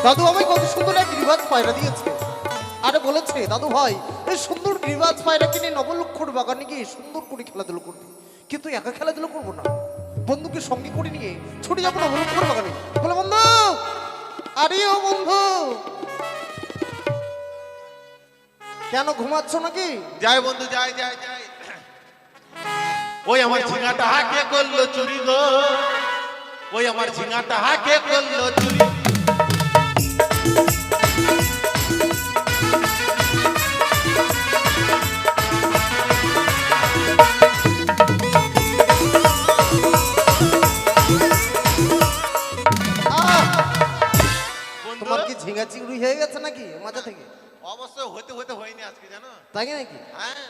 দাদু আমায় কত সুন্দর এক গিরিবাজ পায়রা দিয়েছে। আরে বলেছে দাদু ভাই এই সুন্দর গিরিবাজ পায়রা কিনে নবলক্ষর বাগানে গিয়ে সুন্দর করে খেলাধুলো করবে, কিন্তু একা খেলাধুলো করবো না, বন্ধুকে সঙ্গে করে নিয়ে ছুটে যাবো নবলক্ষর বাগানে। বলে বন্ধু, আরে ও বন্ধু, কেন ঘুমাচ্ছ নাকি? যাই বন্ধু যাই যাই যাই। ওই আমার ঝিঙাটা হাকে করলো চুরি গো, ওই আমার ঝিঙাটা হাকে করলো চুরি। তোমার কি ঝিঙা চিংড়ি হয়ে গেছে নাকি মাথা থেকে? অবশ্য হতে হতে হয়নি আজকে, জানো? তাই নাকি? হ্যাঁ।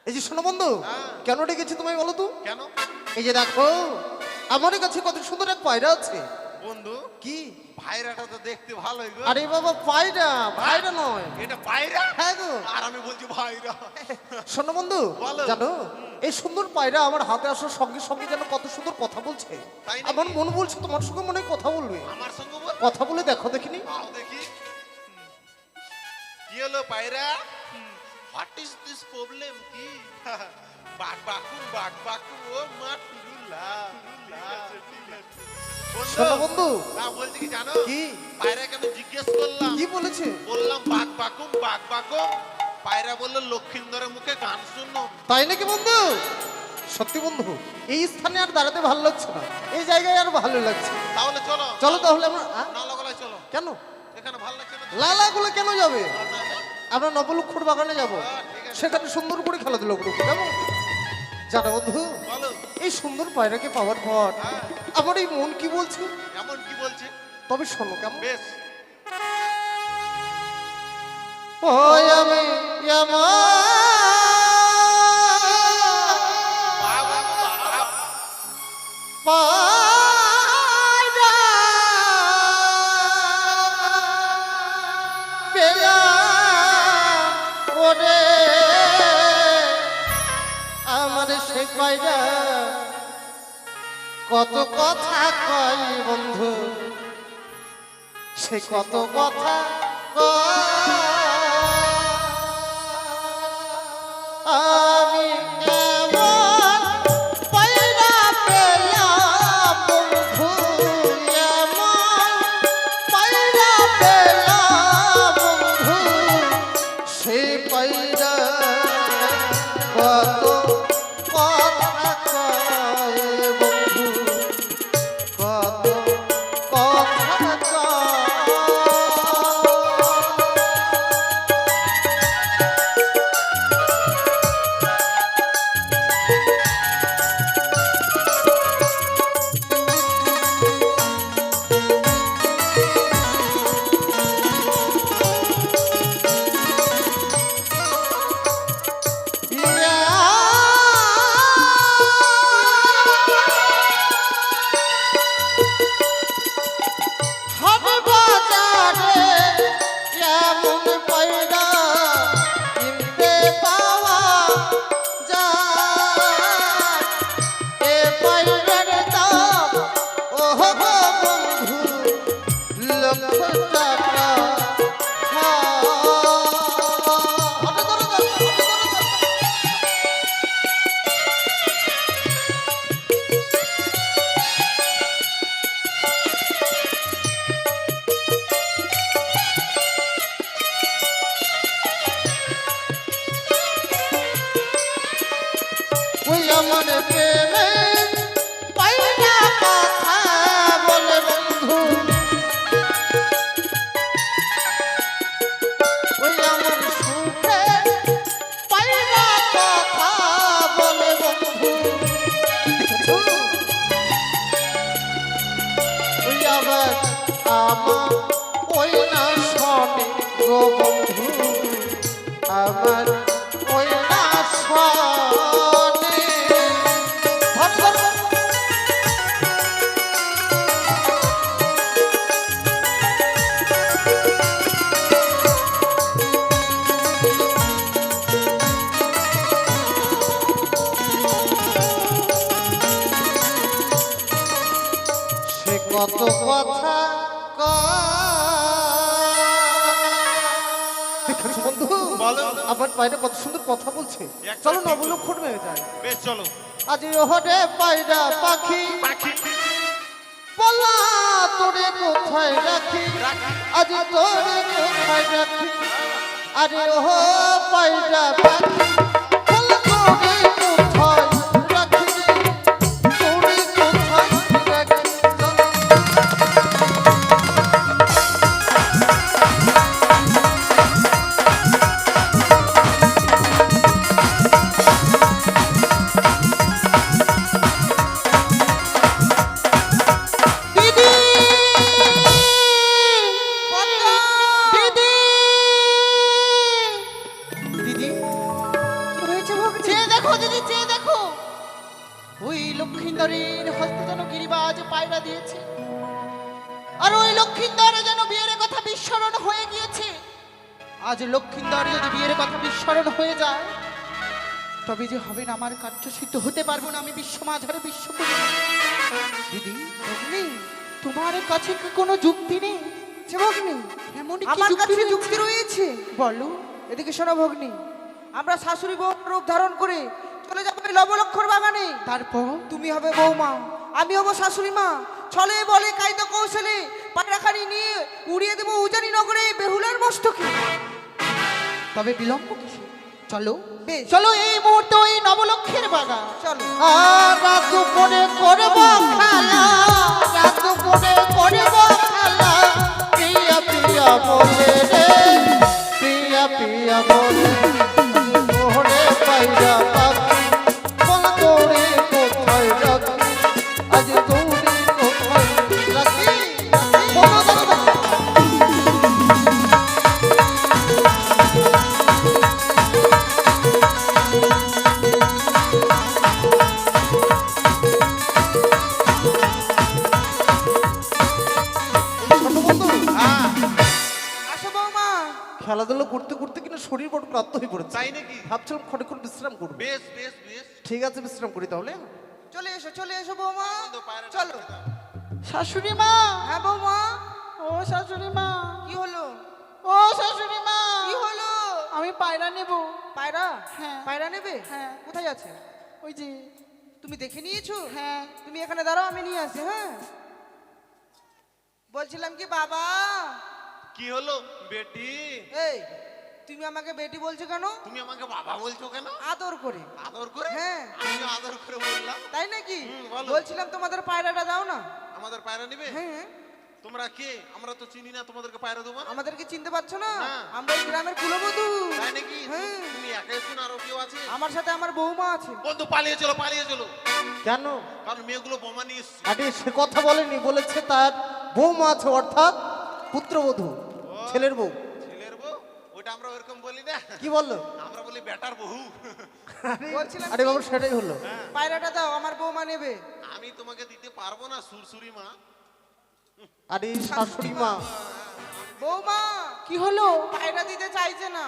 এই যে শোনো বন্ধু, কেন ডেকেছি তোমায় বলো তো? কেন? এই যে দেখো আমার কাছে কত সুন্দর এক পায়রা আছে। বন্ধু কি? ভাইরাটা তো দেখতে ভালোই গো। আরে বাবা পায়রা, ভাইরা নয়। এটা পায়রা? হ্যাঁ গো। আর আমি বলছি ভাইরা। শোনো বন্ধু, বলো। জানো এই সুন্দর পায়রা আমার হাতে আসার সঙ্গে সঙ্গে যেন কত সুন্দর কথা বলছে। তাই নাকি? আমার মন বলছে তোমার সঙ্গে মনে হয় কথা বলবে। আমার সঙ্গে বল। কথা বলে দেখো দেখিনি। আও দেখি। কি হলো পায়রা? হোয়াট ইজ দিস প্রবলেম কি? বাক বাকুম ও মা টুরুলা। শোনো বন্ধু, না বলছি কি জানো? কি? পায়রাকে আমি জিজ্ঞেস করলাম। কি বলেছে? বললাম বাক বাকুম। পায়রা বললো লক্ষিন্দরের মুখে গান শুনো। তাই নাকি বন্ধু? সত্যি বন্ধু, এই স্থানে আর দাঁড়াতে ভালো লাগছে না, এই জায়গায় আর ভালো লাগছে। তাহলে চলো। চলো তাহলে আমরা নালাগোলায় চলো। কেন এখানে ভালো লাগছে না? লালাগুলো কেন যাবে? না, না। আমরা নবলক্ষর বাগানে যাব, ঠিক আছে। সেখানে সুন্দর করে খেলাধুলো করবো। কেমন? জানো বন্ধু, বলো। এই সুন্দর পায়রাকে পাওয়ার পর হ্যাঁ। আমার এই মন কি বলছে, এমন কি বলছে? তবে শোনো কেমন। বেশ। ওই আমি বাবা, বাবা। পায়রা পেলাম ওরে, আমার সে পায়রা কত কথা কয় বন্ধু, সে কত কথা আমি এমন পায়রা পেলাম বন্ধু, এমন পায়রা পেলাম বন্ধু, সে পায়রা কত কথা কয় বন্ধু, কত কথা কয়। আমার প্রেমে পায়রা কথা বলে বন্ধু, ওই আমার সুখে পায়রা কথা বলে বন্ধু, ওই আবার আমার ওই না শোনে গো বন্ধু, আমার ওই না শোনে। কত কথা কয় আমার পায়রা কত সুন্দর কথা বলছে একটা চলো ঠিক নবলক্ষণ মেয়ে যায় বেশ চলো আজ ওহরে পায়রা পাখি পাখি বলা তোরে কোথায় রাখি রাখি আজ তোরে কোথায় রাখি আরে ও পায়রা পাখি বলা তোরে কোথায় রাখি তোরে কোথায় রাখি দিদি দিদি দিদি কি হয়েছে ভগ্নি? চেয়ে দেখো দিদি চেয়ে দেখো ওই লক্ষ্মীন্দরের হস্তে যেন গিরিবাজ পায়রা দিয়েছে আর ওই লক্ষ্মীন্দর যেন বিয়ের কথা বিস্মরণ হয়ে গিয়েছে আজ লক্ষ্মীন্দর যদি বিয়ের কথা বিস্মরণ হয়ে যায় তবে যে হবে না আমার কার্য সিদ্ধ হতে পারবো না আমি বিশ্ব মাঝারে বিশ্ব করি দিদি ভগ্নি, তোমার কাছে কি কোনো যুক্তি নেই যে ভগ্নি, এমন কি আমার যুক্তি কাছে রয়েছে? যুক্তি রয়েছে। বলো এদিকে শোনো ভগ্নি, আমরা শাশুড়ি বউ রূপ ধারণ করে চলে যাবো এই লবলক্ষর বাগানে। তারপর তুমি হবে বৌমা, আমি হব শাশুড়ি মা। ছলে বলে কায়দা কৌশলে পায়রাখানি নিয়ে উড়িয়ে দেবো উজানি নগরে বেহুলার মস্তকে। তবে বিলম্ব কিসে চলো বেশ। চলো এই মুহূর্তে ওই নবলক্ষের বাগান চলো। রাত দুপুরে করব খেলা রাত দুপুরে করব খেলা প্রিয়া প্রিয়া বলে রে প্রিয়া প্রিয়া বলে ওরে পায়রা পাখি বল তোরে কোথায় রাখি আজ তোরে কোথায় রাখি বলো দাদা হ্যাঁ আসো বৌমা। খেলাধুলা করতে করতে কিনা শরীর বড় ক্লান্ত হয়ে পড়েছে তাই নাকি ভাবছিলাম ক্ষণিক্ষণ বিশ্রাম করবো বেশ বেশ বেশ ঠিক আছে বিশ্রাম করি তাহলে চলে এসো বৌমা। তো পায়রাটা চলো। করে দাও। শাশুড়ি মা হ্যাঁ বৌমা, ও শাশুড়ি মা কি হলো? ও শাশুড়ি মা কি হলো? আমি পায়রা নেব পায়রা? হ্যাঁ। পায়রা নেবে? হ্যাঁ। কোথায় আছে? ওই যে তুমি দেখে নিয়েছো? হ্যাঁ তুমি এখানে দাঁড়াও, আমি নিয়ে আসি। হ্যাঁ, বলছিলাম কি বাবা, কি হলো বেটি এই তুমি আমাকে বেটি বলছো কেন? তুমি আমাকে বাবা বলছো কেন আদর করে। আদর করে হ্যাঁ। আমি আদর করে বললাম তাই নাকি? বলো। বলছিলাম তোমাদের পায়রাটা দাও না। আমাদের পায়রা নিবে হ্যাঁ। তোমরা কে আমরা তো চিনি না তোমাদেরকে পায়রা দেবো না আমাদেরকে চিনতে পারছো না? না। আমরা এই গ্রামের কুলবধূ। তাই নাকি হ্যাঁ। তুমি একাই শুন আরো কেউ আছে আমার সাথে আমার বৌমা আছে। বন্ধু পালিয়ে চলো কেন কারণ মেয়েগুলো বোমা নিয়ে এসছে আরে সে কথা বলেনি বলেছে তার বৌমা আছে অর্থাৎ পুত্রবধূ ছেলের বউ ছেলের বউ ওটা আমরা ওরকম বলি না কি বললো আমরা বলি বেটার বহু বলছিলাম আরে কি, বাবু সেটাই হলো পায়রাটা দাও, আমার বৌমা নেবে। আমি তোমাকে দিতে পারবো না সুরসুরি মা আরে শাশুড়ি মা বৌমা কি হলো পায়রা দিতে চাইছে না।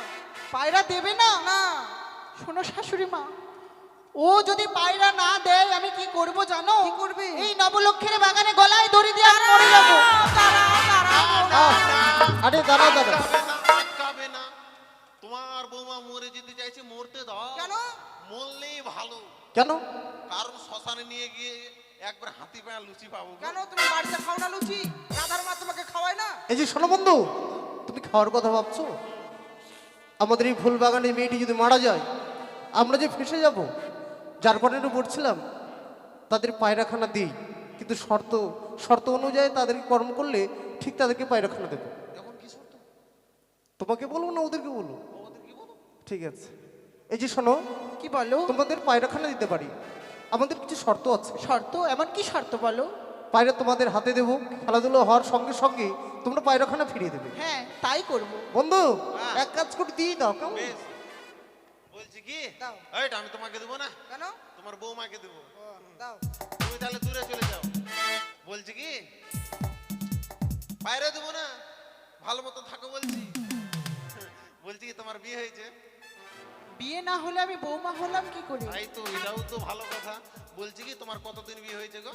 পায়রা দেবে না না। শোনো শাশুড়ি মা ও যদি পায়রা না দেয় আমি কি করব জানো কি করবে? এই নবলক্ষের বাগানে গলায় দড়ি দিয়ে আমি মরে যাবো আরে দাঁড়াও দাঁড়াও আটকাবে না তোমার বৌমা মরে যেতে চাইছে মরতে দাও কেন? মরলেই ভালো কেন কারণ শ্মশানে নিয়ে গিয়ে একবার হাতি পায়া লুচি পাবো গো। কেন তুমি বাড়িতে খাও না লুচি? রাধার মা তোমাকে খাওয়ায় না? এই যে শোনো বন্ধু তুমি খাওয়ার কথা ভাবছো আমাদের এই ফুল বাগানের মেয়েটি যদি মারা যায় আমরা যে ফেসে যাব যার কারণে বলছিলাম তাদের পায়রাখানা দিই কিন্তু শর্ত অনুযায়ী তাদেরকে কর্ম করলে ঠিক তাদেরকে পায়রাখানা দেবো এমন কি শর্ত তোমাকে বলবো না ওদেরকে বলো ওদের কি বলো ঠিক আছে এই যে শোনো কি বলো? তোমাদের পায়রাখানা দিতে পারি আমাদের কিছু শর্ত আছে শর্ত? এমন কি শর্ত বলো? পায়রা তোমাদের হাতে দেবো খেলাধুলো হওয়ার সঙ্গে সঙ্গে তোমরা পায়রাখানা ফিরিয়ে দেবে হ্যাঁ, তাই করব। বন্ধু হ্যাঁ। এক কাজ করে দিয়ে দাও কেমন বেশ বলছি কি দাও। এইটা আমি তোমাকে দেবো না কেন? তোমার বৌমাকে দেবো দাও। তুমি তাহলে দূরে চলে যাও বলছি কি বাইরে দেবো না ভালো মতো থাকো বলছি বলছি কি তোমার বিয়ে হয়েছে বিয়ে না হলে আমি বৌমা হলাম কি করে? তাই তো এটাও তো ভালো কথা বলছি কি তোমার কতদিন বিয়ে হয়েছে গো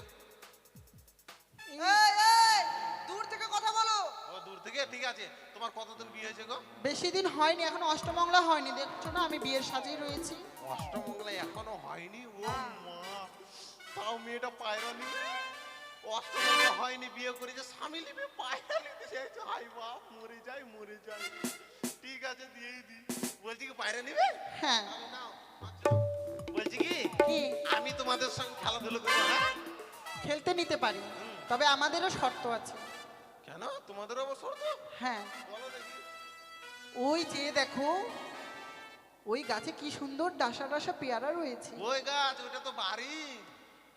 এই, এই, দূর থেকে কথা বলো। ও দূর থেকে ঠিক আছে। তোমার কতদিন বিয়ে হয়েছে গো? বেশি দিন হয়নি, এখন অষ্টমঙ্গলা হয়নি, দেখছো না আমি বিয়ের সাজেই রয়েছি। অষ্টমঙ্গলা এখনো হয়নি? ও মা, তাও মেয়েটা পায়রা নিবে। অষ্টমঙ্গলা হয়নি, বিয়ে করেছে, স্বামী নিবে, পায়রা নিতে চাইছে। হাই বাপ, মরে যাই মরে যাই। ঠিক আছে, দিয়েই দি। বলছি কি পায়রা নিবে? হ্যাঁ। তাহলে নাও। আচ্ছা, বলছি কি কি? আমি তোমাদের সঙ্গে খেলাধুলো করবো। হ্যাঁ, খেলতে নিতে পারি, তবে আমাদেরও শর্ত আছে। কেন তোমাদের অবসর তো? হ্যাঁ, বলো দেখি। ওই যে দেখো, ওই গাছে কি সুন্দর ডাসা ডাসা পেয়ারা রয়েছে। ওই গাছ, ওটা তো বাড়ি।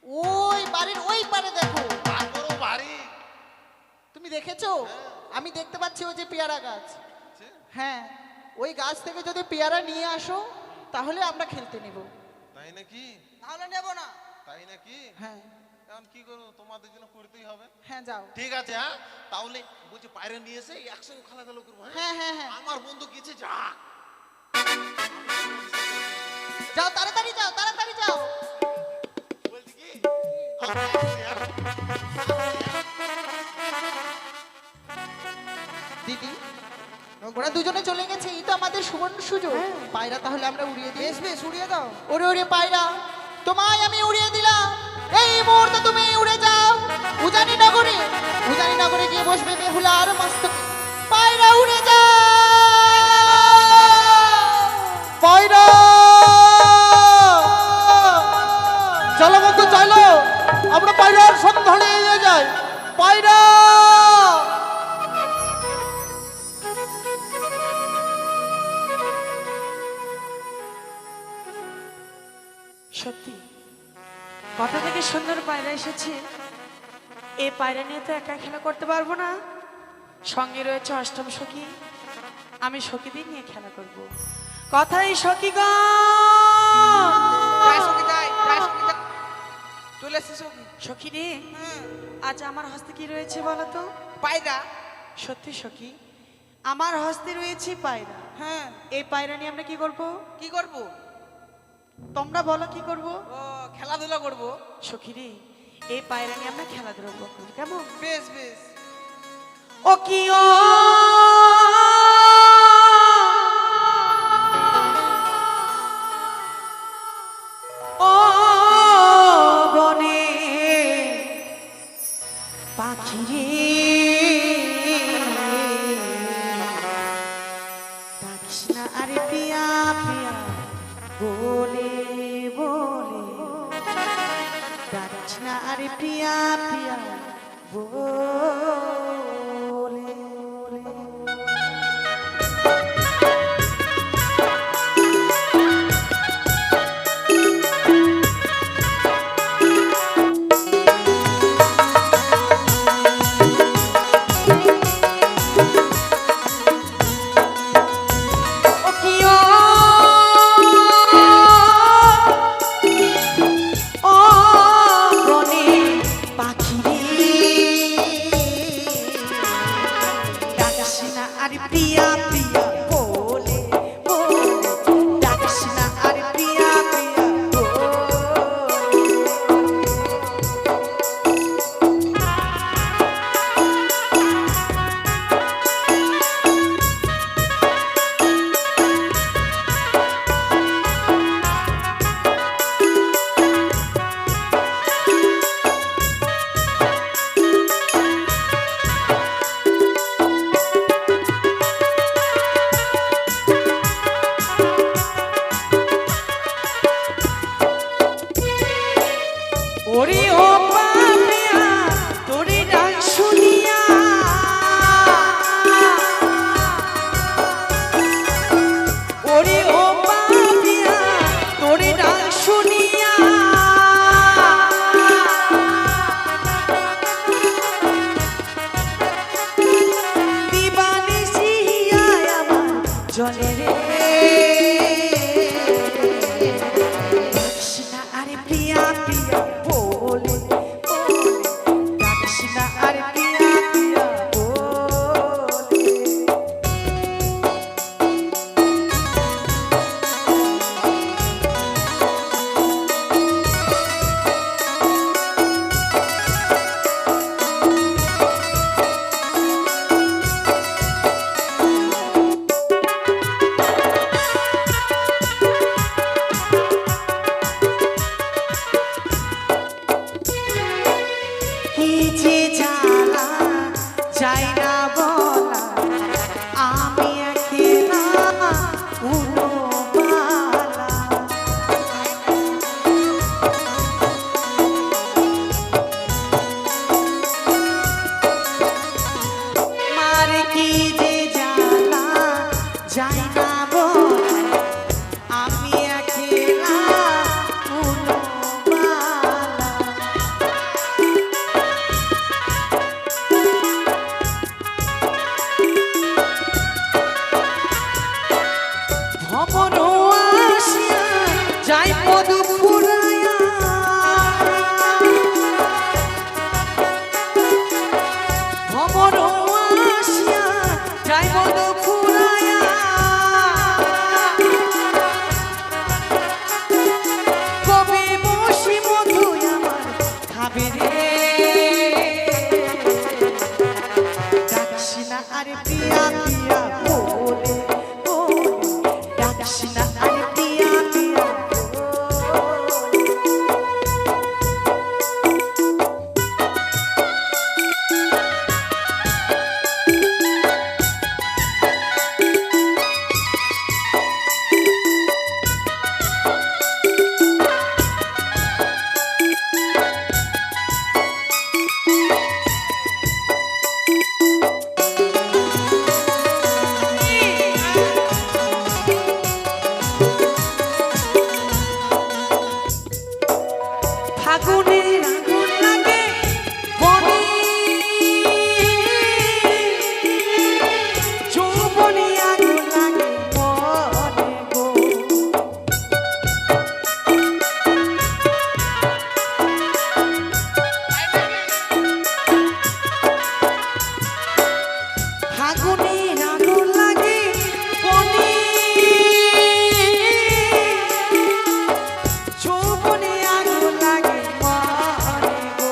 ওই বাড়ির ওই পারে দেখো। তারপরও বাড়ি। তুমি দেখেছো? আমি দেখতে পাচ্ছি ওই যে পেয়ারা গাছ। হ্যাঁ, ওই গাছ থেকে যদি পেয়ারা নিয়ে আসো তাহলে আমরা খেলতে নেব। তাই নাকি? নাহলে নেব না। তাই নাকি? হ্যাঁ এখন কি করবো, তোমাদের জন্য করতেই হবে। হ্যাঁ, যাও। ঠিক আছে। হ্যাঁ, তাহলে বলছি পায়রা নিয়ে এসে একসঙ্গে খেলাধুলো করবো। হ্যাঁ হ্যাঁ হ্যাঁ, আমার বন্ধু গেছে, যা। যাও তাড়াতাড়ি যাও, তাড়াতাড়ি যাও। বলছি কি আমি আসছি, হ্যাঁ? দিদি, ওরা দুজনে চলে গেছে, এই তো আমাদের সুবর্ণ সুযোগ। পায়রা তাহলে আমরা উড়িয়ে দিই। বেশ বেশ, উড়িয়ে দাও। ওরে ওরে পায়রা, তোমায় আমি উড়িয়ে দিলাম। এই মুহূর্তে তুমি উড়ে যাও উজানি নগরে। উজানি নগরে গিয়ে বসবে বেহুলার মস্তকে। পায়রা উড়ে যাও। পায়রা, চলো বন্ধু চলো, আমরা পায়রার সন্ধানে এগিয়ে যাই। পায়রা, সত্যি কথা থেকে সুন্দর পায়রা এসেছে। এই পায়রা নিয়ে তো একা খেলা করতে পারবো না, সঙ্গে রয়েছে অষ্টম সখী। আমি সখীদের নিয়ে খেলা করব। কথাই সখীগণ, যাই সখী, যাই, যাই সখী, যাই। চলে এসেছে সখী। সখী রে, হ্যাঁ, আজ আমার হস্তে কি রয়েছে বলো তো? পায়রা। সত্যি সখী, আমার হস্তে রয়েছে পায়রা। হ্যাঁ, এই পায়রা নিয়ে আমরা কি করব? কি করব? তোমরা বলো কি করব? ও, খেলাধুলা করব। সখী রে, এই পায়রা নিয়ে আমরা খেলাধুলা করবো, কেমন? বেশ বেশ। ও কি ও ও বনে পাখি রে, ডাকিস না আরে পিয়া পিয়া বলে বলে, ডাকিস না আরে পিয়া পিয়া বলে। ও কি ও বনে পাখি রে, যে জ্বালা যায় না বলা, আমি একলা উড়োবালা। মার কি যে জ্বালা যায় না বলা, আমি একলা উড়োবালা। ভবন আসিয়া যাই পদ ফুরাইয়া, ভবন আসিয়া যাই পদ ফুরাইয়া, কবে বসি মধু আমার খাবে রে, ডাকছি না আরে পিয়া পিয়া বলে বলে, ডাকছি না আরে পিয়া পিয়া বলে। ফাগুনের আগুন লাগে বনে, যৌবনে আগুন লাগে মনে গো। ফাগুনের আগুন লাগে বনে, যৌবনে আগুন লাগে মনে গো।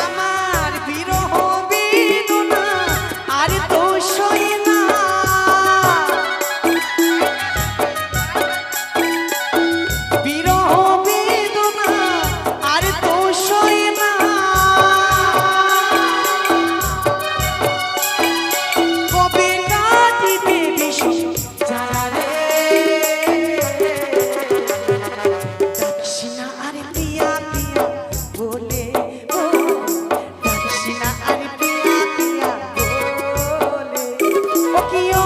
আমার বিরহ বেদনা আর তো সয় না, বিরহ বেদনা আর তো সয় না, কবে কাটিবে বিষম জ্বালা রে, ডাকছি না আরে পিয়া পিয়া বলে বলে, ডাকছি না আরে পিয়া পিয়া বলে। ও কি ও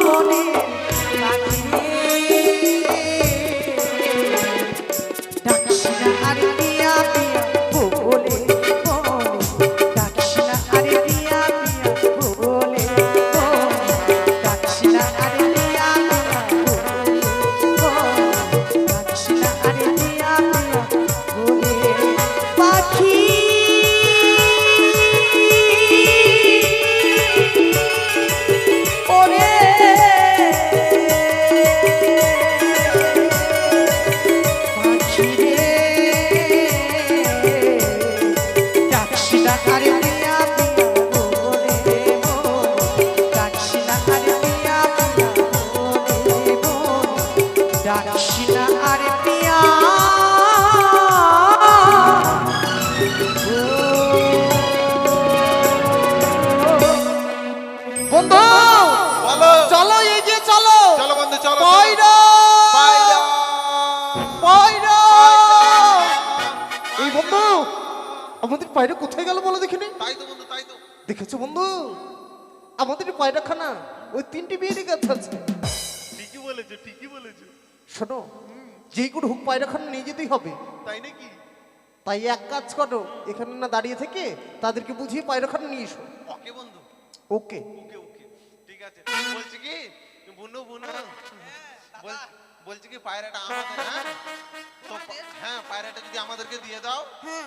মনে রাখি রে, ডাকছি না আরে পিয়া পিয়া বলে বলে, ডাকছি না আরে পিয়া পিয়া বলে বলে, ডাকছি না আরে পিয়া পিয়া বলে বলে, ডাকছি না আরে পিয়া পিয়া বলে। পাখি ওরে পাখি রে, ডাকছি না আরে পিয়া পিয়া বলে বলে, ডাকছি না আরে পিয়া পিয়া বলে বলে, ডাকছি না আরে পিয়া বন্ধু বলো চলো এগিয়ে চলো। চলো বন্ধু চলো পায়রা পায়রা পায়রা। এই বন্ধু আমাদের পায়রা কোথায় গেল বলো দেখিনি। তাই তো বন্ধু তাই তো। দেখেছো বন্ধু আমাদের পায়রাখানা ওই 3টি বিয়ের কাছে আছে। ঠিকই বলেছো ঠিকই বলেছো। শোনো যেই করে হোক পায়রাখানা নিয়ে যেতেই হবে। তাই নাকি? তাই এক কাজ করো এখানে না দাঁড়িয়ে থেকে তাদেরকে বুঝিয়ে পায়রাখানা নিয়ে এসো। ওকে বন্ধু ওকে ওকে ওকে ঠিক আছে। বলছি কি বুনু বুনু বলছি কি পায়রাটা আমাদের, হ্যাঁ তো হ্যাঁ পায়রাটা যদি আমাদেরকে দিয়ে দাও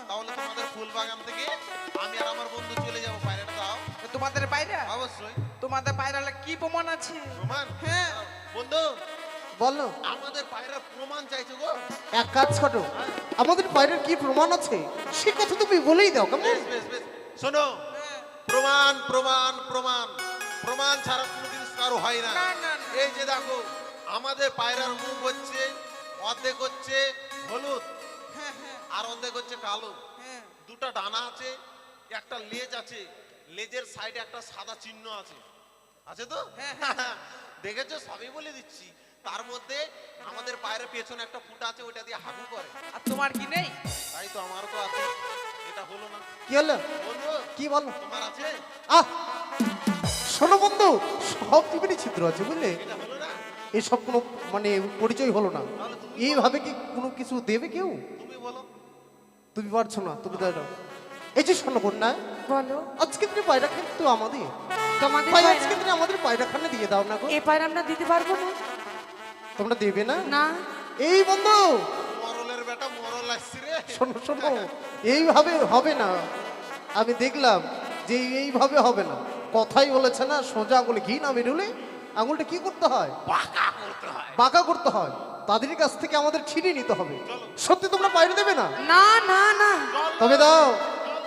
তাহলে তোমাদের ফুল বাগান থেকে আমি আর আমার বন্ধু চলে যাবো। পায়রাটা দাও। তোমাদের পায়রা, অবশ্যই। তোমাদের পায়রা কি প্রমাণ আছে? প্রমাণ? হ্যাঁ বন্ধু বলো আমাদের পায়রার প্রমাণ চাইছো গো। এক কাজ করো আমাদের পায়রার কি প্রমাণ আছে সে কথা তুমি বলেই দাও কেমন। বেশ বেশ বেশ শোনো প্রমাণ প্রমাণ প্রমাণ প্রমাণ ছাড়া কোনো জিনিস কারো হয় না। এই যে দেখো আমাদের পায়রার মুখ হচ্ছে অর্ধেক হচ্ছে হলুদ আর অর্ধেক হচ্ছে কালো, দুটো ডানা আছে, একটা লেজ আছে, লেজের সাইডে একটা সাদা চিহ্ন আছে, আছে তো? দেখেছো, সবই বলে দিচ্ছি। তার মধ্যে আমাদের পায়ের পেছনে একটা ফুটা আছে, ওইটা দিয়ে হাগু করে। আর তোমার কি নেই? তাই তো আমারও তো আছে। এটা হলো না। কি হলো? বন্ধু কি বলো? তোমার আছে? আহ শোনো বন্ধু, সব টিভিরই ছিদ্র আছে বুঝলে, এটা হলো না। এসব কোনো মানে পরিচয় হলো না। তাহলে তুমি এইভাবে কি কোনো কিছু দেবে কেউ? তুমি বলো। তুমি পারছো না, তুমি দাঁড়াও। এই যে শোনো কন্যা, বলো, আজকে তুমি পায়রা কিন্তু আমাদের, তোমাদের ভাই পায়রা- আজকে তুমি আমাদের পায়রাখানে দিয়ে দাও না গো। এ পায়রা আমরা দিতে পারবো না। তোমরা দেবে না? না, এই বন্ধু মরলের বেটা মরল আসছে রে। শোনো শোনো, এইভাবে হবে না। আমি দেখলাম যে এইভাবে হবে না। কথাই বলেছে না, সোজা আঙুলে ঘি না বেরোলে আঙুলটা কি করতে হয়? বাঁকা করতে হয়। বাঁকা করতে হয়। তাদের কাছ থেকে আমাদের ছিনিয়ে নিতে হবে। সত্যি তোমরা পায়রা দেবে না? না, না, না, তবে দাও,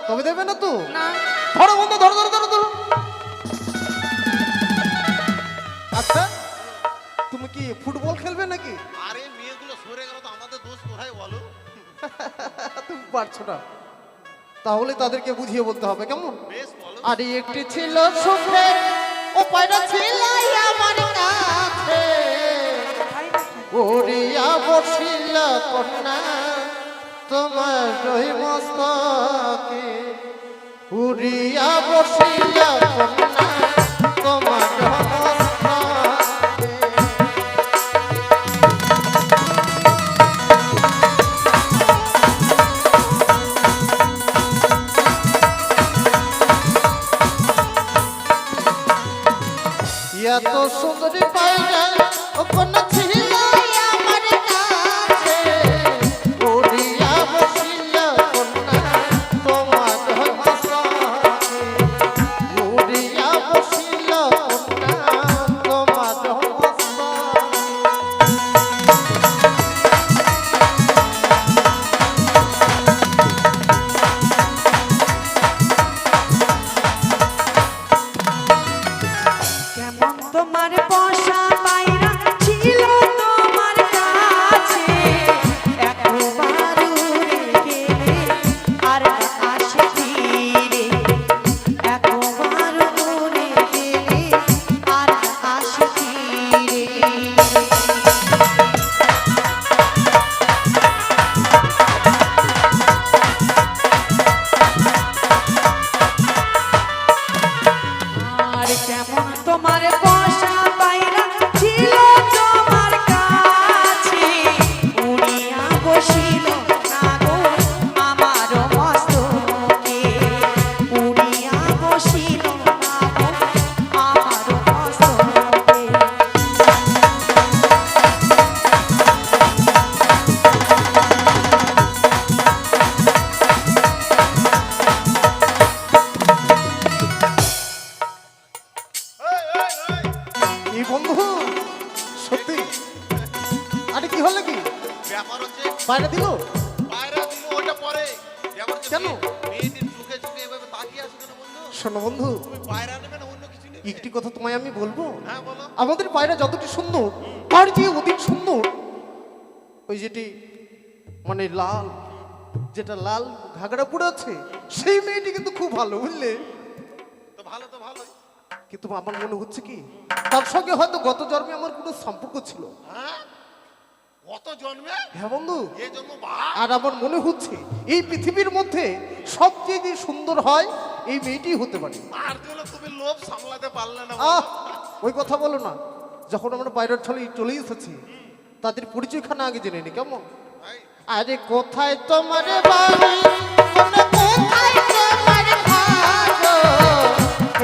তবে দেবে না তো? না। ধরো বন্ধু, ধরো ধরো ধরো ধরো। আচ্ছা, তুমি কি ফুটবল খেলবে নাকি? আরে মেয়েগুলো সরে গেল তো আমাদের দোষ কোথায় বলো? তুমি পারছো না, তাহলে তাদেরকে বুঝিয়ে বলতে হবে, কেমন? বেশ বলো। আরে একটি ছিল সুখে ও পায়রা ছিল আমার কাছে, তাই নাকি? ওরিয়া বসিল কন্যা তোমার রহি মস্তকে, উড়িয়া বসিল কন্যা তোমার মস্তকে। এত সুন্দরী পায়রা ও কন্যা ছিল আমার কাছে, উড়িয়া বসিল কন্যা তোমার মস্তকে, উড়িয়া বসিল কন্যা তোমার মস্তকে। কেমন তোমার পোষা পায়রা ছিল তোমার কাছে, একবার উড়ে গেলে আর আসে ফিরে, একবার উড়ে গেলে আর আসে ফিরে। আর কেমন তোমার পোষা পায়রা ছিল তোমার কাছে, উড়িয়া বসিল না গো আমার মস্তকে, উড়িয়া বসিল না গো আমার মস্তকে। এই, এই, এই, এই বন্ধু সত্যি, আরে কি হলো কি? ব্যাপার হচ্ছে পায়রা দিল? পায়রা দিল ওটা পরে। ব্যাপার হচ্ছে কেন? মেয়েটির চোখে চোখে এভাবে তাকিয়ে আছে কেন বন্ধু? শোনো বন্ধু, তুমি পায়রা নেবে না অন্য কিছু নেবে? একটি কথা তোমায় আমি বলবো। হ্যাঁ বলো। আমাদের পায়রা যতটি সুন্দর, তার চেয়ে অধিক সুন্দর ওই যেটি মানে লাল, যেটা লাল ঘাগড়া পরে আছে, সেই মেয়েটি কিন্তু খুব ভালো বুঝলে। তো ভালো তো ভালোই। কিন্তু আমার মনে হচ্ছে কি, তার সঙ্গে হয়তো গত জন্মে আমার কোনো সম্পর্ক ছিল। হ্যাঁ, কত জন্মে? হ্যাঁ বন্ধু, এ জন্ম আর আমার মনে হচ্ছে এই পৃথিবীর মধ্যে সবচেয়ে যে সুন্দর হয় এই মেয়েটি হতে পারে। আর দিল তুমি লোভ সামলাতে পারলে না। আহ, ওই কথা বলো না। যখন আমরা বাইরের ছলে চলে এসেছি, তাদের পরিচয়খানা আগে জেনে নি, কেমন? ভাই, আরে কোথায় তোমার বাড়ি, কোথায় তোমার ভাগো,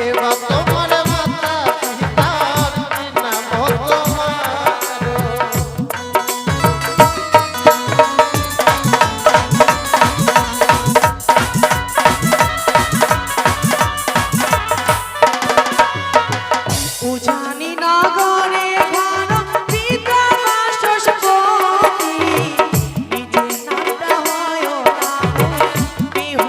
এবার তোমার মাতা পিতার নাম তোমার। উজানি নগরে ঘন পিতা বাসস্পতি, নিজে নামটা হয় না গো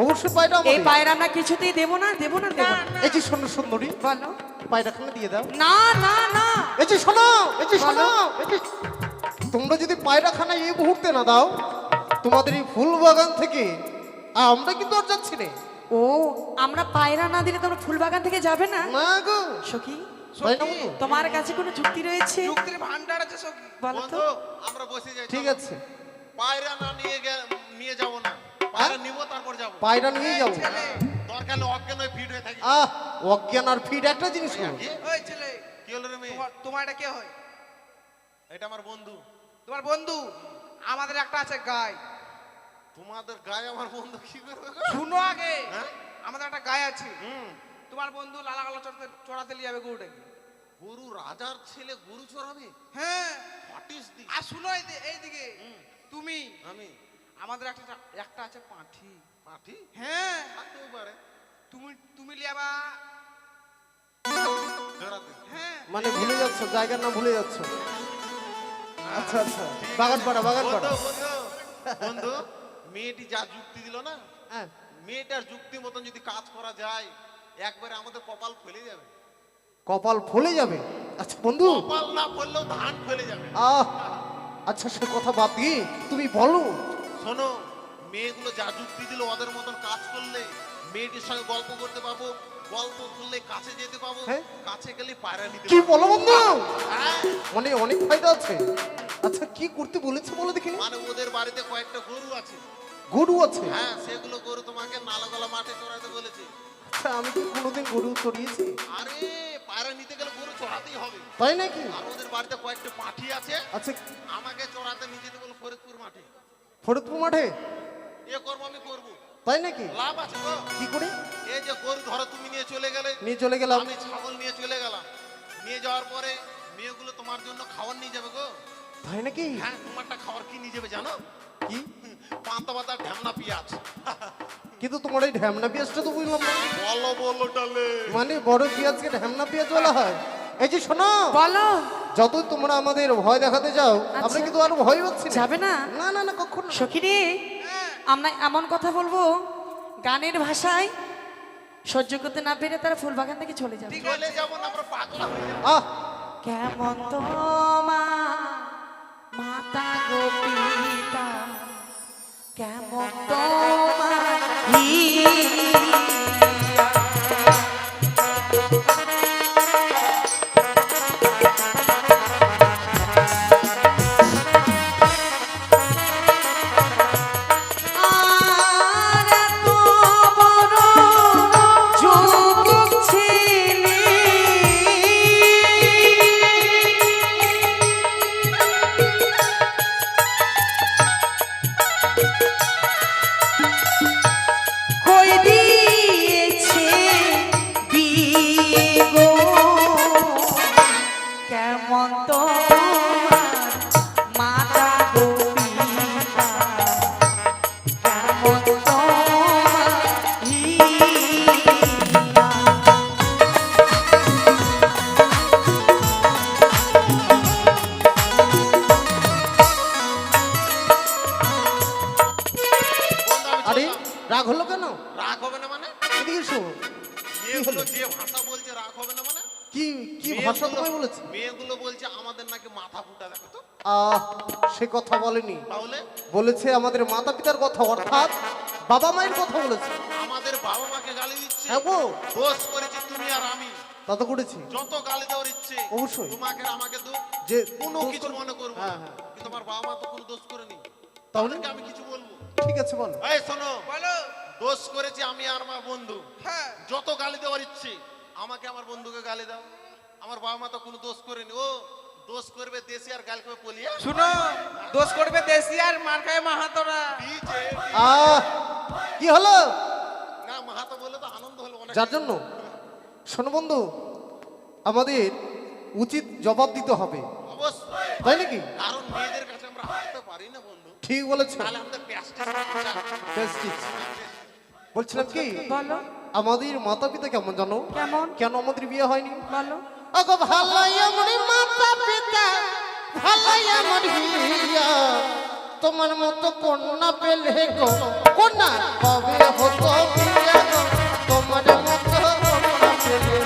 অবশ্যই পায়রা এই আমাদের। পায়রা আমরা কিছুতেই দেবো না দেবো না দেবো না। এই যে শোনো সুন্দরী, বলো। পায়রাখানা দিয়ে দাও। না না না এই যে শোনো, এই যে শোনো, বলো। এই যে তোমরা যদি পায়রাখানা এই মুহূর্তে না দাও, তোমাদের এই ফুল বাগান থেকে আমরা কিন্তু আর যাচ্ছি না। ও আমরা পায়রা না দিলে তোমরা ফুল বাগান থেকে যাবে না? না গো, সখী তাই না বন্ধু? তোমার কাছে কোনো যুক্তি রয়েছে? যুক্তির ভান্ডার আছে সখী। বলো তো। বন্ধু আমরা বসে যাই, ঠিক চলো। আছে, পায়রা না নিয়ে যাবো না, পায়রা নিবো তারপর যাবো। পায়রা নিয়ে যাবো। দরকার হলে অজ্ঞান হয়ে ফিট হয়ে থাকি। অজ্ঞান আর ফিট একটা জিনিস হলো। কি? ওই ছেলে, কি হলো রে মেয়ে? তোমার এটা কে হয়? এটা আমার বন্ধু। তোমার বন্ধু? আমাদের একটা আছে গায়। তোমাদের গায়ে আমার বন্ধু কি করবে গো? শুনো আগে, হ্যাঁ? আমাদের একটা গায় আছে। হুম। তোমার বন্ধু লালা গালা চড়াতে নিয়ে যাবে গরুটাকে। গরু রাজার ছেলে গরু চড়াবে? হ্যাঁ, হোয়াট ইজ দিস? আর শুনো এইদিকে তুমি, আমি আমাদের একটা আছে পাঁঠি। পাঠি হ্যাঁ, থাকতেও পারে তুমি লিয়াবা। চড়াতে। হ্যাঁ, মানে ভুলে যাচ্ছ, জায়গার নাম ভুলে যাচ্ছ। আচ্ছা আচ্ছা, বাগানপাড়া, বাগানপাড়া। বন্ধু বন্ধু বন্ধু, মেয়েটি যা যুক্তি দিল না, হ্যাঁ, মেয়েটার যুক্তি মতন যদি কাজ করা যায়, একবারে আমাদের কপাল ফেলে যাবে। কপাল ফলে যাবে। আচ্ছা বন্ধু, কপাল না ফেললেও ধান ফেলে যাবে। আচ্ছা সে কথা বাদ দিয়ে তুমি বলো। শোনো, মেয়েগুলো যা যুক্তি দিল, ওদের মতন কাজ করলে মেয়েটির সঙ্গে গল্প করতে পাবো, গল্প করলে কাছে যেতে পাবো, হ্যাঁ? কাছে গেলে পায়রা নিতে কি পাবো। বলো বন্ধু? হ্যাঁ, মানে অনেক ফায়দা আছে। আচ্ছা কি করতে বলেছে বলো দেখি। মানে ওদের বাড়িতে কয়েকটা গরু আছে। গরু আছে? হ্যাঁ, সেগুলো গরু তোমাকে নালাগোলা মাঠে চড়াতে বলেছে। আচ্ছা আমি কি কোনোদিন গরু চড়িয়েছি? আরে পায়রা নিতে গেলে গরু চড়াতেই হবে। তাই নাকি? আর ওদের বাড়িতে কয়েকটা পাঠি আছে, আচ্ছা, আমাকে চড়াতে নিয়ে যেতে বলো ফরিদপুর মাঠে। ফরিদপুর মাঠে? এ করবো আমি করবো, তাই নাকি? লাভ আছে তো। কি করে? এই যে গরু ধরো তুমি নিয়ে চলে গেলে, নিয়ে চলে গেলাম। আমি ছাগল নিয়ে চলে গেলাম, নিয়ে যাওয়ার পরে মেয়েগুলো তোমার জন্য খাবার নিয়ে যাবে গো। তাই নাকি? হ্যাঁ, তোমারটা খাবার কি নিয়ে যাবে জানো? কি? পান্তা ভাত, ঢ্যামনা পেঁয়াজ। কিন্তু তোমার এই ঢ্যামনা পেঁয়াজটা তো বুঝলাম না। বলো বলো ডালে। মানে বড় পেঁয়াজকে ঢ্যামনা পেঁয়াজ বলা হয়? এই যে শোনো, বলো। যতই তোমরা আমাদের ভয় দেখাতে যাও, আমরা আচ্ছা। কিন্তু আর ভয় পাচ্ছি না। যাবে না? না না না, কখনো না। সখী রে, আমরা এমন কথা বলবো গানের ভাষায় সহ্য করতে না পেরে তারা ফুল বাগান থেকে চলে যাবে। চলে যাবো না, আমরা পাগলা হয়ে যাবো। আহ, কেমন তোমার মাতা গো পিতা, কেমন তোমার আর এত বড় যুবক ছেলে, কই দিয়েছে বিয়ে গো, কেমন তোমার মাতা গো পিতা, কেমন তোমার হিয়া। বন্ধু, আমি আরে চললাম। রাগ হলো কেন? রাগ হবে না মানে? এদিকে এসো। মেয়েগুলো যে ভাষা বলছে রাগ হবে না মানে? কি কি ভাষা তোমায় বলেছে? মেয়েগুলো বলছে আমাদের নাকি মাথা ফুটা, দেখো তো। সে কথা বলেনি। তাহলে বলেছে আমাদের মাতা পিতার কথা, অর্থাৎ বাবা মায়ের কথা বলেছে। আমাদের বাবা মাকে গালি দিচ্ছে। হ্যাঁ গো, দোষ করেছি তুমি আর আমি। তা তো করেছি। যত গালি দেওয়ার ইচ্ছে অবশ্যই। তোমাকে আর আমাকে দোষ, যে কোনো দোষ কিছু করে- মনে করবো হ্যাঁ, না। হ্যাঁ। কিন্তু আমার বাবা মা তো কোনো দোষ করেনি, তাহলে তাহলে আমি কিছু বলবো? ঠিক আছে বলো। এই শোনো, বলো। দোষ করেছি আমি আর আমার বন্ধু। হ্যাঁ, যত গালি দেওয়ার ইচ্ছে আমাকে আমার বন্ধুকে গালি দাও। আমার বাবা মা তো কোনো দোষ করেনি। ও দোষ করবে দেশি আর গাল করবে পলিয়া। শুনো, দোষ করবে দেশি আর মার খায় মাহাতরা। ডিজে কি হলো? না, মাহাতো বলে তো আনন্দ হলো অনেক। যার জন্য শোনো বন্ধু, আমাদের উচিত জবাব দিতে হবে, অবশ্যই, তাই নাকি? কারণ মেয়েদের কাছে আমরা হাঁটতে পারি না বন্ধু, ঠিক বলেছো। তাহলে আমাদের প্যাস্টিস Prestige। বলছিলাম কি, বলো। আমাদের মাতা পিতা কেমন জানো? কেমন? কেন আমাদের বিয়ে হয়নি? বলো। আগো ভালাই আমার মাতা পিতা, ভালাই আমার হিয়া, তোমার মতো কন্যা পেলে গো কন্যা কবে হতো বিয়ে গো তোমার মতো কন্যা পেলে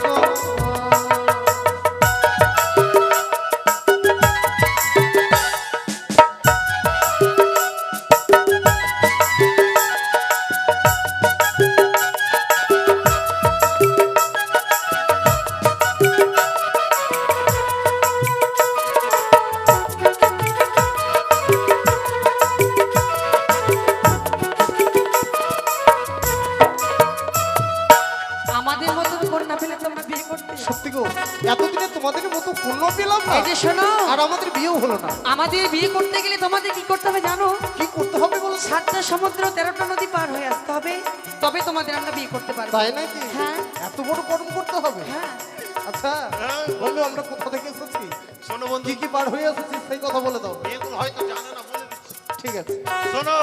গো। আমাদের মতন কন্যা পেলে তোমরা বিয়ে করতে? সত্যি গো, এতদিনে তোমাদের মতো পূর্ণ পেলাম না এই যে শোনো, আর আমাদের বিয়েও হলো না। আমাদের বিয়ে করতে গেলে তোমাদের কি করতে হবে জানো? কি করতে হবে বলো? 7টা সমুদ্র 13টা নদী পার হয়ে আসতে হবে, তবে তোমাদের আমরা বিয়ে করতে পারবো। তাই নাকি? হ্যাঁ। এত বড় কর্ম করতে হবে? হ্যাঁ। আচ্ছা বললো আমরা কোথা থেকে এসেছি, শোনো বন্ধু, কি কি পার হয়ে এসেছি সেই কথা বলে দাও। এগুলো হয়তো জানো না, বলে দিচ্ছি। ঠিক আছে। শোনো,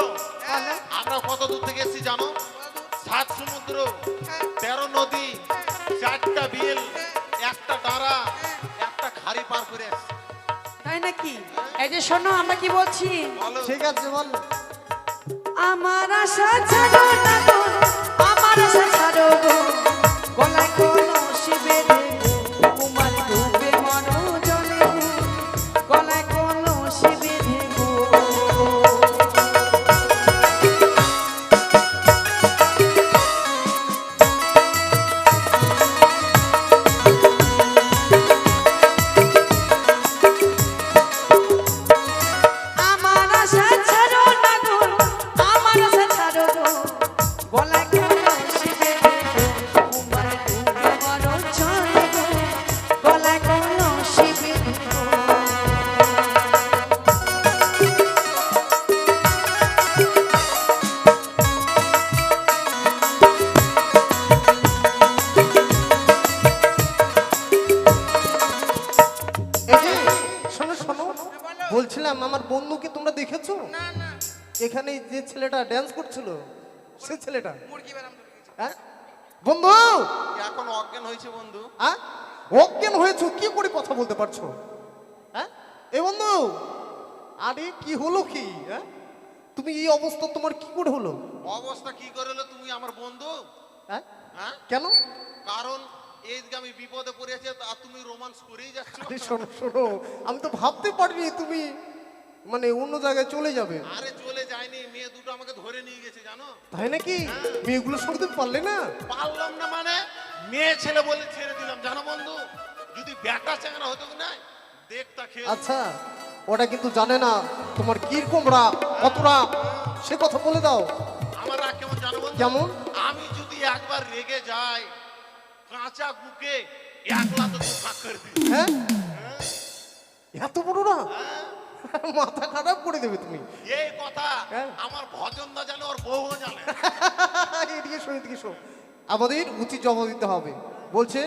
আমরা কত দূর থেকে এসেছি জানো? 7 সমুদ্র, 13 নদী, 4টা বিল, একটা ডারা, একটা খাড়ি পার করে এসেছি। তাই নাকি? এই যে শোনো, আমরা কি বলছি? বলো। ঠিক আছে বল। আমার আশা ছাড়ো না গো, আমার আশা ছাড়ো গো, গলায় কলসি বেঁধে গো, কুমার ডুবে মরো জলে গো, গলায় কলসি বেঁধে গো। আমার আশা ছাড়ো না গো, আমার আশা ছাড়ো গো, গলায় কলসি বেঁধে গো, কুমার ডুবে মরো জলে গো, গলায় কলসি বেঁধে গো। এই যে শোনো শোনো, বলছিলাম আমার বন্ধুকে তোমরা দেখেছো? এখানে যে ছেলেটা ড্যান্স করছিল সে ছেলেটা, হ্যাঁ বন্ধু? এখন অজ্ঞান হয়েছে বন্ধু। হ্যাঁ অজ্ঞান হয়েছো, কি করে কথা বলতে পারছো? হ্যাঁ এ বন্ধু, আরে কি হলো কি? হ্যাঁ তুমি এই অবস্থা তোমার কি করে হলো? অবস্থা কি করে হলো? তুমি আমার বন্ধু। হ্যাঁ হ্যাঁ, কেন? কারণ এই যে আমি বিপদে পড়েছি আর তুমি রোমান্স করেই যাচ্ছ। আরে শোনো শোনো, আমি তো ভাবতে পারিনি তুমি মানে অন্য জায়গায় চলে যাবে। আরে চলে যায়নি, মেয়ে দুটো আমাকে ধরে নিয়ে গেছে জানো। তাই নাকি? মেয়েগুলো সরতে পারলে না? পারলাম না মানে, মেয়ে ছেলে বলে ছেড়ে দিলাম জানো বন্ধু। যদি ব্যাটা চ্যাংরা হতো না, দেখতা খেয়ে। আচ্ছা ওটা কিন্তু জানে না তোমার কিরকম রাগ, কত রাগ, সে কথা বলে দাও। আমার রাগ কেমন জানো বন্ধু? কেমন? আমি যদি একবার রেগে যাই, কাঁচা বুকে একলা তো ফাঁক করে দিই। হ্যাঁ এত বড় না, মাথা খারাপ করে দেবে তুমি। এই কথা হ্যাঁ। আমার ভজন না জানে, ওর বউও জানে। এদিকে শো, এদিকে শো। আমাদের উচিত জবাব দিতে হবে। বলছে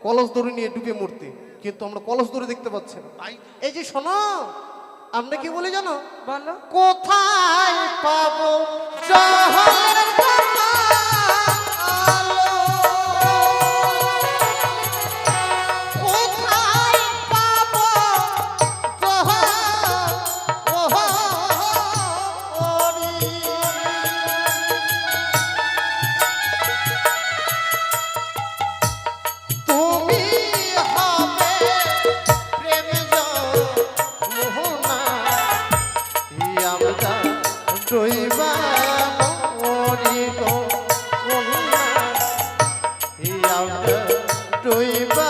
কলস দড়ি নিয়ে ডুবে মরতে, কিন্তু আমরা কলস দড়ি দেখতে পাচ্ছি না। তাই এই যে শোনো, আমরা কি বলি জানো? বলো। কোথায় পাবো জহরের আলো? কোথায় পাবো জহরি? তুমি হবে প্রেম মোহনা, আমরা রইবা মরি গো কন্যা, আমরা রইবা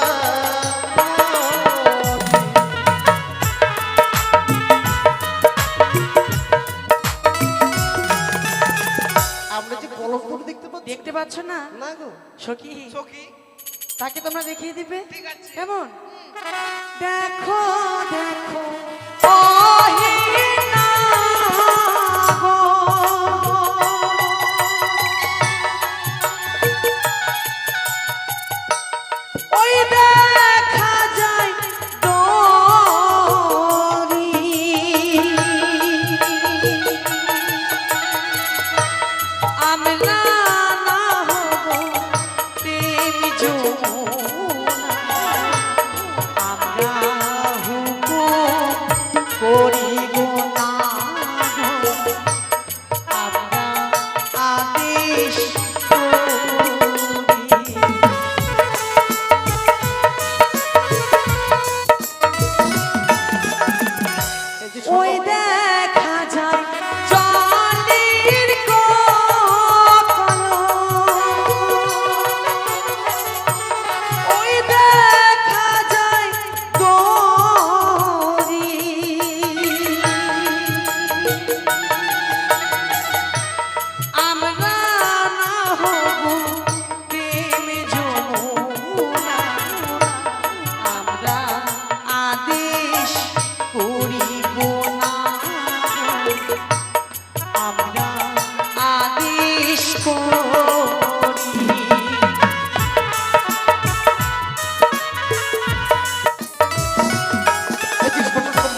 আমরা যে কলস ধরে দেখতে পাচ্ছি দেখতে পাচ্ছ না? না গো। সখী, সখী তাকে তোমরা দেখিয়ে দিবে? ঠিক আছে। কেমন? দেখো দেখো ওহে না গো,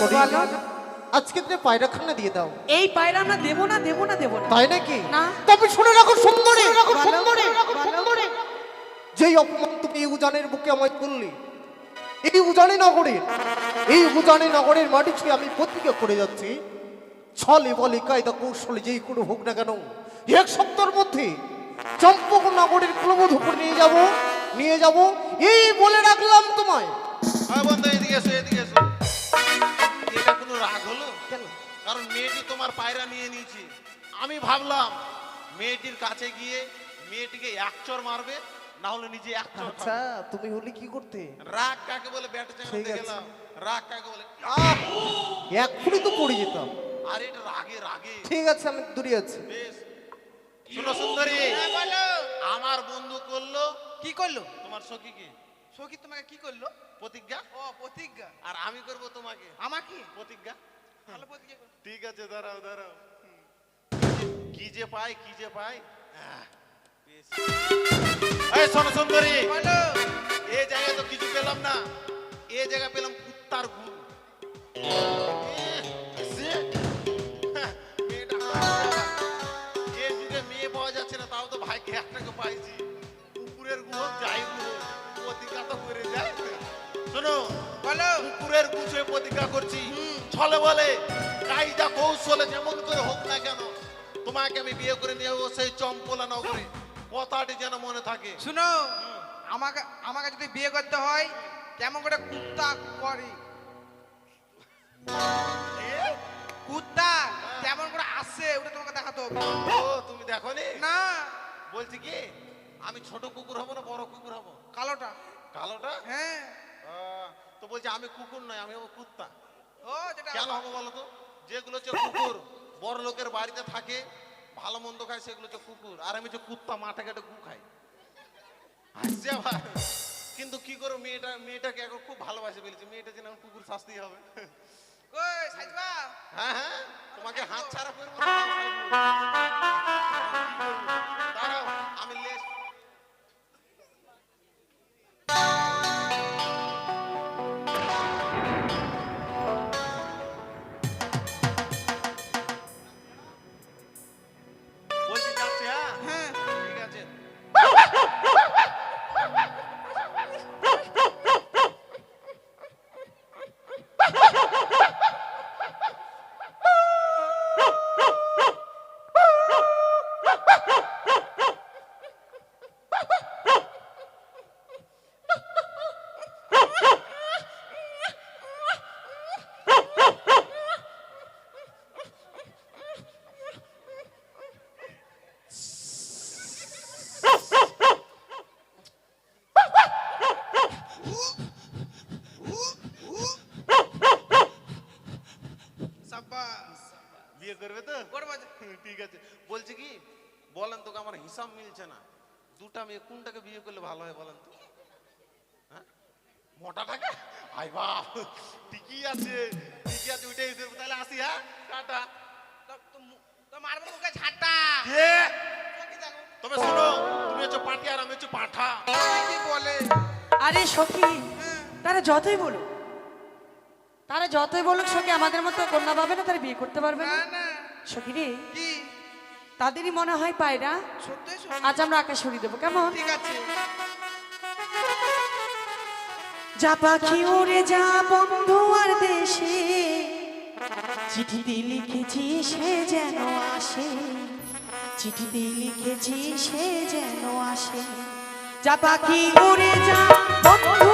করি বলো। আজকে তুমি পায়রাখানা দিয়ে দাও। এই পায়রা আমরা দেবো না দেবো না দেবো না। তাই নাকি? না। তবে শুনে রাখো সুন্দরী, বলো। যেই অপমান তুমি এই উজানের বুকে আমায় করলে, এই উজানি নগরের মাটি ছুঁয়ে আমি প্রতিজ্ঞা করে যাচ্ছি, ছলে বলে কায়দা কৌশলে যেই কোনো হোক না কেন, এক সপ্তাহের মধ্যে চম্পক নগরের কুলবধূপুর নিয়ে যাব এই বলে রাখলাম তোমায়। হ্যাঁ বন্ধু, এদিকে এসো, এদিকে এসো। এটা কোনো রাগ হলো? কেন? কারণ মেয়েটি তোমার পায়রা নিয়ে নিয়েছি। আমি ভাবলাম মেয়েটির কাছে গিয়ে মেয়েটিকে এক চর মারবে, না হলে নিজে এক চর আচ্ছা, খাবে। তুমি হলে কি করতে? রাগ কাকে বলে ব্যাটে ঠিক চাঙাতে আছে। গেলাম, রাগ কাকে বলে। এক্ষুনি তো পড়ে যেতাম। আর এটা রাগে রাগে। ঠিক আছে, আমি দূরে আছি। বেশ। শুনো সুন্দরী, বলো আমার বন্ধু করলো কি করলো? তোমার সখী কি সখী তোমাকে কি করলো? প্রতিজ্ঞা, ও প্রতিজ্ঞা। আর আমি করব তোমাকে আমাকে প্রতিজ্ঞা। ভালো প্রতিজ্ঞা করো। ঠিক আছে, দাঁড়াও দাঁড়াও। কি যে পাই, কি যে পাই। বেশ। এই শোনো সুন্দরী, বলো এই জায়গায় তো কিছু পেলাম না, এই জায়গায় পেলাম কুত্তার গু। এই যুগে মেয়ে পাওয়া যাচ্ছে না, তাও তো ভাইকে একটাকে পাইছি। কুকুরের গু হোক, যাই গু হোক, প্রতিজ্ঞা তো করে যায়। শোনো, বলো কুকুরের গুছে প্রতিজ্ঞা করছি, ছলে বলে কায়দা কৌশলে যেমন করে হোক না কেন, তোমাকে আমি বিয়ে করে নিয়ে যাবো সেই চম্পলা নগরে। কথাটি যেন মনে থাকে। শুনো, আমাকে আমাকে যদি বিয়ে করতে হয় কেমন করে কুত্তা করে, কুত্তা কেমন করে আসে ওটা তোমাকে দেখাতে হবে। ও তুমি দেখো নি? না, বলছি কি, আমি ছোট কুকুর হব না বড় কুকুর হব? কালোটা। কালোটা? হ্যাঁ। তো বলছি আমি কুকুর নয়, আমি হবো কুত্তা। ও যেটা কেন হবো বলো তো? যেগুলো হচ্ছে কুকুর বড় লোকের বাড়িতে থাকে, ভালো মন্দ খায়, সেগুলো হচ্ছে কুকুর। আর আমি হচ্ছে কুত্তা, মাঠে ঘাটে গু খাই। হাসছে আবার। কিন্তু কি করো, মেয়েটাকে এখন খুব ভালোবাসে ফেলেছি। মেয়েটা যেন আমার কুকুর শাস্তি হবে। ওই সাজবা। হ্যাঁ হ্যাঁ, তোমাকে হাত ছাড়া করবো না। দাঁড়াও, আমি লেস। বলছি যাচ্ছি। হ্যাঁ হ্যাঁ। ঠিক আছে। সাব্বাস। বিয়ে করবে তো? করবো। ঠিক আছে। বলছি কি, বলেন তোকে আমার হিসাব মিলছে না। দুটা মেয়ে কোনটাকে বিয়ে করলে ভালো হয় বলেন তো? হ্যাঁ, মোটাটাকে? আই বাপ, ঠিকই আছে, ঠিকই আছে, ওইটাই হিসেবে। তাহলে আসি। হ্যাঁ, টাটা। তো মারবো মুখে ঝাঁটা। কে? সখী দেখো তবে শোনো, তুমি হচ্ছে পাটি আর আমি হচ্ছে পাঠা। কি বলে। আরে সখী, তারা যতই বলুক সখী আমাদের মতো কন্যা পাবে না, তারা বিয়ে করতে পারবে না না। না। সখী রে, কি তাদেরই মনে হয় পায়রা। সত্যি সত্যি। আজ আমরা আকাশ উড়িয়ে দেবো, কেমন? ঠিক আছে। যা পাখি উড়ে যা বন্ধু আর দেশে, চিঠিতে লিখেছি সে যেন আসে, চিঠিতে লিখেছি সে যেন আসে। যা পাখি উড়ে যা বন্ধু